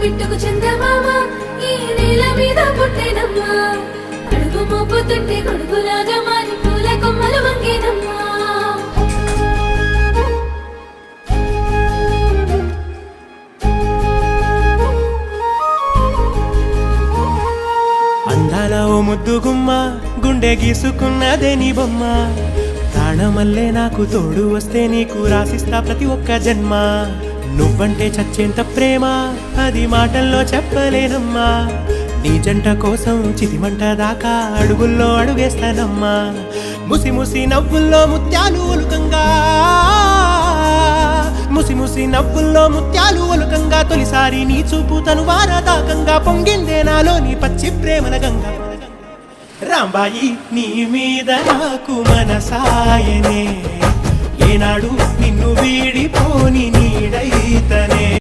పిట్టుకు చందమామ ఈ నేల మీద పుట్టేనమ్మా అడుగు మోపుతుంటే గొడుగులాగా మారి పూల కొమ్మలు వంగేనమ్మా అందాల ఓ ముద్దు గుమ్మ గుండె గీసుకున్నదే నీ బొమ్మ ప్రాణమల్లే నాకు తోడు వస్తే నీకు రాసిస్తా ప్రతి ఒక్క జన్మ నువ్వంటే చచ్చేంత ప్రేమ అది మాటల్లో చెప్పలేనమ్మా నీ జంట కోసం చితిమంట దాకా అడుగుల్లో అడుగేస్తానమ్మా ముసి ముసి నవ్వుల్లో ముత్యాలు ఒలుకంగా ముసి ముసి నవ్వుల్లో ముత్యాలు ఒలుకంగా తొలిసారి నీ చూపు తను వారదాకంగా పొంగిందే నాలో నీ పచ్చి ప్రేమల గంగా రాంబాయి నీ మీద నాకు మనసాయనే ఏనాడు నిన్ను వీడిపోని నీడైతనే